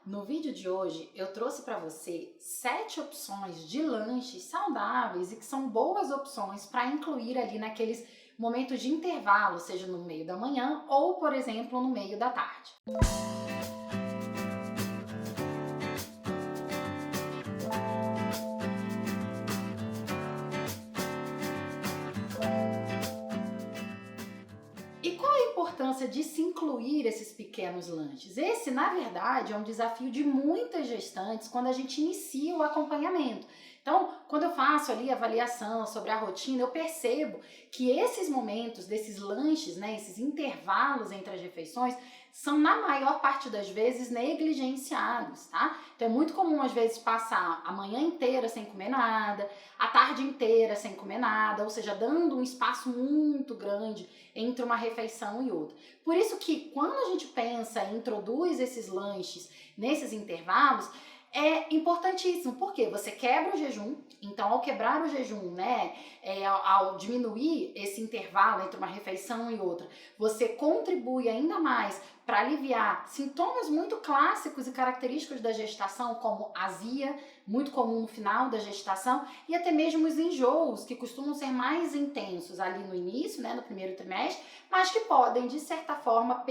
No vídeo de hoje eu trouxe para você 7 opções de lanches saudáveis e que são boas opções para incluir ali naqueles momentos de intervalo, seja no meio da manhã ou, por exemplo, no meio da tarde. E qual a importância de se incluir esses pequenos lanches? Esse, na verdade, é um desafio de muitas gestantes quando a gente inicia o acompanhamento. Então, quando eu faço ali a avaliação sobre a rotina, eu percebo que esses momentos desses lanches, né, esses intervalos entre as refeições, são na maior parte das vezes negligenciados, tá? Então é muito comum às vezes passar a manhã inteira sem comer nada, a tarde inteira sem comer nada, ou seja, dando um espaço muito grande entre uma refeição e outra. Por isso que quando a gente pensa e introduz esses lanches nesses intervalos, é importantíssimo, porque você quebra o jejum, então ao quebrar o jejum, né, ao diminuir esse intervalo entre uma refeição e outra, você contribui ainda mais para aliviar sintomas muito clássicos e característicos da gestação, como azia, muito comum no final da gestação, e até mesmo os enjoos, que costumam ser mais intensos ali no início, né, no primeiro trimestre, mas que podem, de certa forma,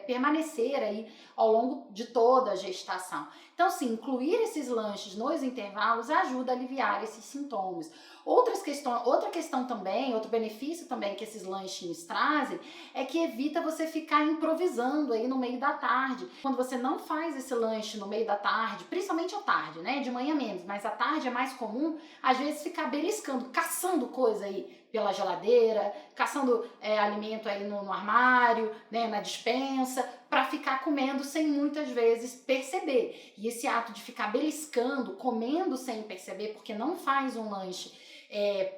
permanecer aí ao longo de toda a gestação. Então, sim, incluir esses lanches nos intervalos ajuda a aliviar esses sintomas. Outra questão também, outro benefício também que esses lanchinhos trazem é que evita você ficar improvisando aí no meio da tarde. Quando você não faz esse lanche no meio da tarde, principalmente à tarde, né? De manhã menos, mas à tarde é mais comum, às vezes ficar beliscando, caçando coisa aí pela geladeira, caçando alimento aí no armário, né, na despensa, para ficar comendo sem muitas vezes perceber. E esse ato de ficar beliscando, comendo sem perceber, porque não faz um lanche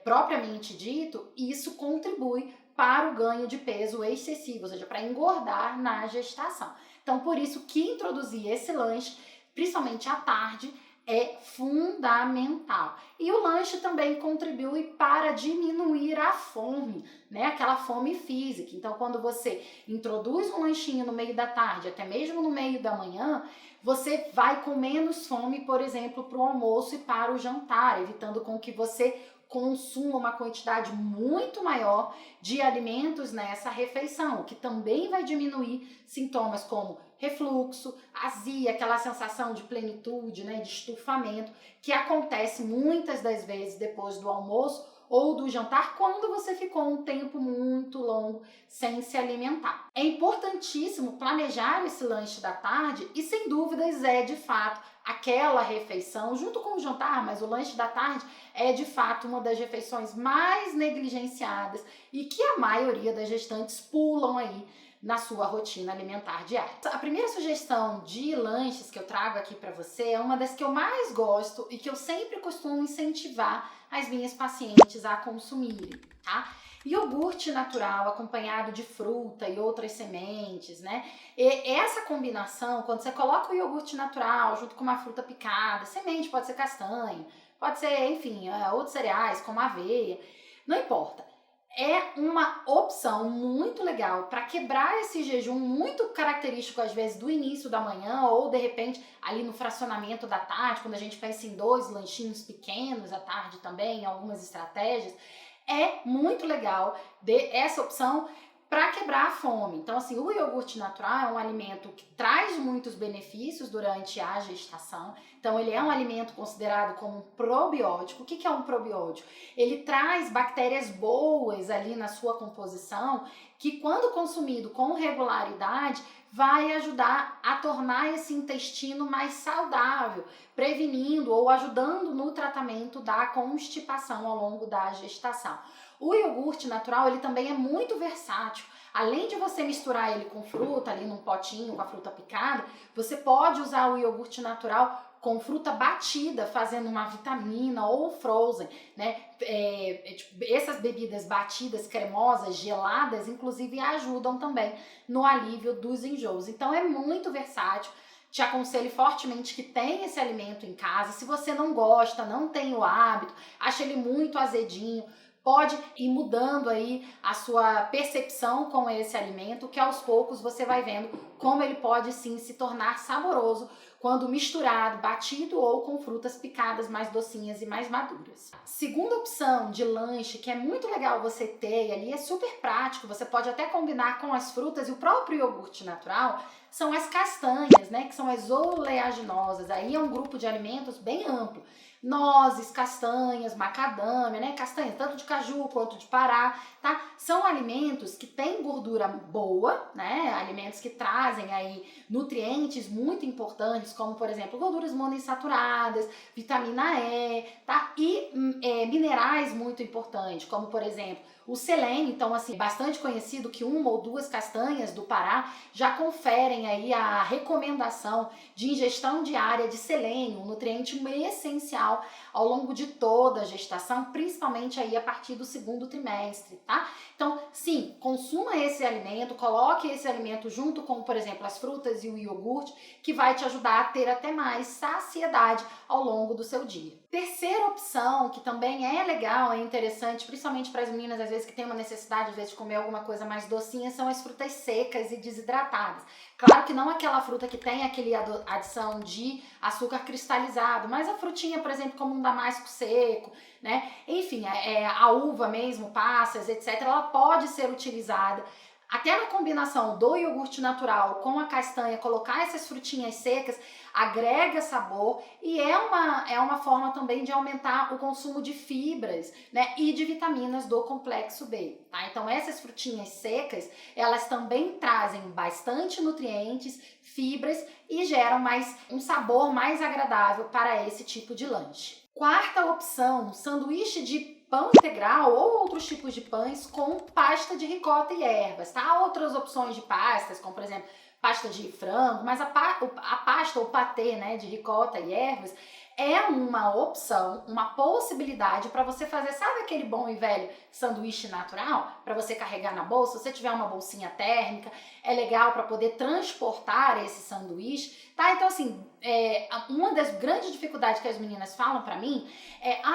propriamente dito, isso contribui para o ganho de peso excessivo, ou seja, para engordar na gestação. Então, por isso que introduzir esse lanche, principalmente à tarde, é fundamental. E o lanche também contribui para diminuir a fome, né? Aquela fome física. Então, quando você introduz um lanchinho no meio da tarde, até mesmo no meio da manhã, você vai com menos fome, por exemplo, para o almoço e para o jantar, evitando com que você consuma uma quantidade muito maior de alimentos nessa refeição, o que também vai diminuir sintomas como refluxo, azia, aquela sensação de plenitude, né, de estufamento, que acontece muitas das vezes depois do almoço ou do jantar, quando você ficou um tempo muito longo sem se alimentar. É importantíssimo planejar esse lanche da tarde e, sem dúvidas, é de fato aquela refeição, junto com o jantar, mas o lanche da tarde é de fato uma das refeições mais negligenciadas e que a maioria das gestantes pulam aí na sua rotina alimentar diária. A primeira sugestão de lanches que eu trago aqui para você é uma das que eu mais gosto e que eu sempre costumo incentivar as minhas pacientes a consumirem, tá? Iogurte natural acompanhado de fruta e outras sementes, né? E essa combinação, quando você coloca o iogurte natural junto com uma fruta picada, semente pode ser castanha, pode ser, enfim, outros cereais como aveia, não importa. É uma opção muito legal para quebrar esse jejum muito característico às vezes do início da manhã ou de repente ali no fracionamento da tarde, quando a gente pensa em 2 lanchinhos pequenos à tarde também, algumas estratégias. É muito legal essa opção para quebrar a fome. Então, assim, o iogurte natural é um alimento que traz muitos benefícios durante a gestação. Então, ele é um alimento considerado como um probiótico. O que é um probiótico? Ele traz bactérias boas ali na sua composição, que quando consumido com regularidade, vai ajudar a tornar esse intestino mais saudável, prevenindo ou ajudando no tratamento da constipação ao longo da gestação. O iogurte natural, ele também é muito versátil. Além de você misturar ele com fruta, ali num potinho com a fruta picada, você pode usar o iogurte natural com fruta batida, fazendo uma vitamina ou frozen, né? Essas bebidas batidas, cremosas, geladas, inclusive ajudam também no alívio dos enjoos. Então é muito versátil. Te aconselho fortemente que tenha esse alimento em casa. Se você não gosta, não tem o hábito, acha ele muito azedinho, pode ir mudando aí a sua percepção com esse alimento, que aos poucos você vai vendo como ele pode sim se tornar saboroso quando misturado, batido ou com frutas picadas mais docinhas e mais maduras. Segunda opção de lanche, que é muito legal você ter, e ali é super prático, você pode até combinar com as frutas e o próprio iogurte natural, são as castanhas, né, que são as oleaginosas. Aí é um grupo de alimentos bem amplo. Nozes, castanhas, macadâmia, né? Castanha tanto de caju quanto de pará, tá? São alimentos que têm gordura boa, né? Alimentos que trazem aí nutrientes muito importantes, como por exemplo, gorduras monoinsaturadas, vitamina E, tá? E minerais muito importantes, como por exemplo, o selênio. Então, assim, bastante conhecido que 1 ou 2 castanhas do Pará já conferem aí a recomendação de ingestão diária de selênio, um nutriente essencial ao longo de toda a gestação, principalmente aí a partir do 2º trimestre, tá? Então, sim, consuma esse alimento, coloque esse alimento junto com, por exemplo, as frutas e o iogurte, que vai te ajudar a ter até mais saciedade ao longo do seu dia. Terceira opção, que também é legal, é interessante, principalmente para as meninas, às vezes, que têm uma necessidade, às vezes, de comer alguma coisa mais docinha, são as frutas secas e desidratadas. Claro que não aquela fruta que tem aquele adição de açúcar cristalizado, mas a frutinha, por exemplo, como um damasco seco, né? Enfim, a uva mesmo, passas, etc., ela pode ser utilizada. Até na combinação do iogurte natural com a castanha, colocar essas frutinhas secas agrega sabor e é uma forma também de aumentar o consumo de fibras, né, e de vitaminas do complexo B, tá? Então essas frutinhas secas, elas também trazem bastante nutrientes, fibras e geram um sabor mais agradável para esse tipo de lanche. Quarta opção, sanduíche de pão integral ou outros tipos de pães com pasta de ricota e ervas, tá? Há outras opções de pastas, como por exemplo, pasta de frango, mas a pasta ou patê, né, de ricota e ervas é uma opção, uma possibilidade para você fazer, sabe aquele bom e velho sanduíche natural? Para você carregar na bolsa, se você tiver uma bolsinha térmica, é legal para poder transportar esse sanduíche, tá? Então assim, uma das grandes dificuldades que as meninas falam para mim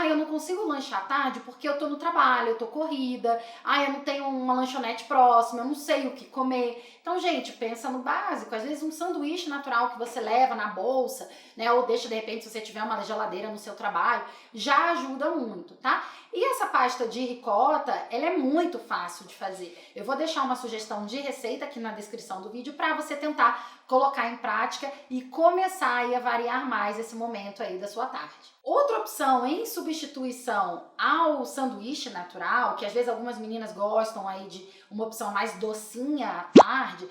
eu não consigo lanchar à tarde porque eu tô no trabalho, eu tô corrida, eu não tenho uma lanchonete próxima, eu não sei o que comer. Então, gente, pensa no básico, às vezes um sanduíche natural que você leva na bolsa, né, ou deixa de repente se você tiver uma geladeira no seu trabalho, já ajuda muito, tá? E essa pasta de ricota, ela é muito fácil de fazer. Eu vou deixar uma sugestão de receita aqui na descrição do vídeo para você tentar colocar em prática e começar aí a variar mais esse momento aí da sua tarde. Outra opção em substituição ao sanduíche natural, que às vezes algumas meninas gostam aí de uma opção mais docinha à tarde,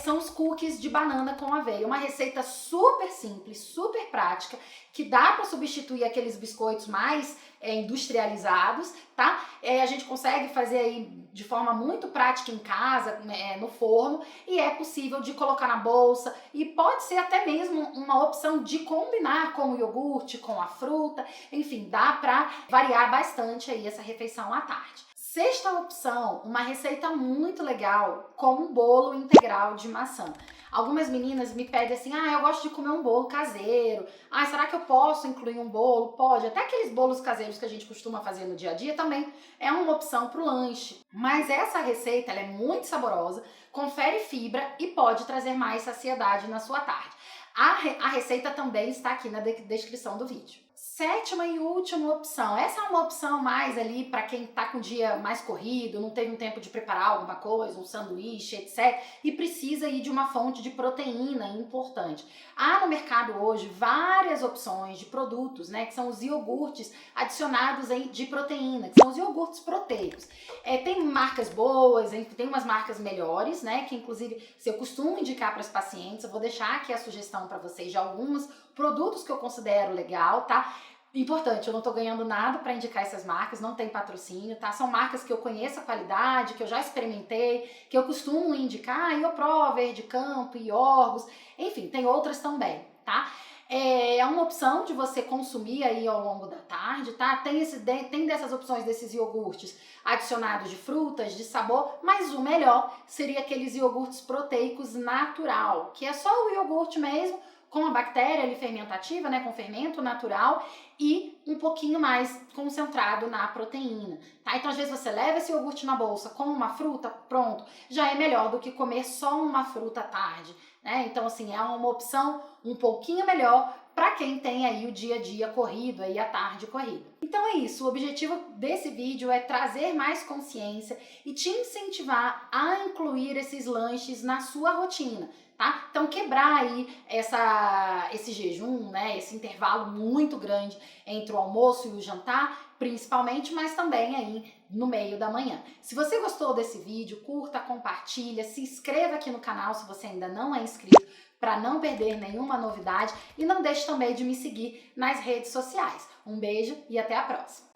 são os cookies de banana com aveia. Uma receita super simples, super prática, que dá para substituir aqueles biscoitos mais industrializados, tá? A gente consegue fazer aí de forma muito prática em casa, no forno, e é possível de colocar na bolsa e pode ser até mesmo uma opção de combinar com o iogurte, com a fruta, enfim, dá para variar bastante aí essa refeição à tarde. Sexta opção, uma receita muito legal com um bolo integral de maçã. Algumas meninas me pedem assim, eu gosto de comer um bolo caseiro, será que eu posso incluir um bolo? Pode, até aqueles bolos caseiros que a gente costuma fazer no dia a dia também é uma opção para o lanche. Mas essa receita ela é muito saborosa, confere fibra e pode trazer mais saciedade na sua tarde. A receita também está aqui na descrição do vídeo. Sétima e última opção. Essa é uma opção mais ali para quem está com o dia mais corrido, não teve um tempo de preparar alguma coisa, um sanduíche, etc. E precisa aí de uma fonte de proteína importante. Há no mercado hoje várias opções de produtos, né? Que são os iogurtes adicionados aí de proteína, que são os iogurtes proteicos. Tem marcas boas, tem umas marcas melhores, né? Que inclusive se eu costumo indicar para as pacientes, eu vou deixar aqui a sugestão para vocês de alguns produtos que eu considero legal, tá? Importante, eu não tô ganhando nada para indicar essas marcas, não tem patrocínio, tá? São marcas que eu conheço a qualidade, que eu já experimentei, que eu costumo indicar, Ioprover, de Campo, Iorgos, enfim, tem outras também, tá? É uma opção de você consumir aí ao longo da tarde, tá? Tem dessas opções desses iogurtes adicionados de frutas, de sabor, mas o melhor seria aqueles iogurtes proteicos natural, que é só o iogurte mesmo, com a bactéria ali fermentativa, né, com fermento natural e um pouquinho mais concentrado na proteína, tá? Então às vezes você leva esse iogurte na bolsa com uma fruta, pronto, já é melhor do que comer só uma fruta à tarde, né? Então assim, é uma opção um pouquinho melhor para quem tem aí o dia a dia corrido, aí a tarde corrida. Então é isso, o objetivo desse vídeo é trazer mais consciência e te incentivar a incluir esses lanches na sua rotina, tá? Então quebrar aí esse jejum, né, esse intervalo muito grande entre o almoço e o jantar, principalmente, mas também aí no meio da manhã. Se você gostou desse vídeo, curta, compartilha, se inscreva aqui no canal se você ainda não é inscrito, para não perder nenhuma novidade e não deixe também de me seguir nas redes sociais. Um beijo e até a próxima!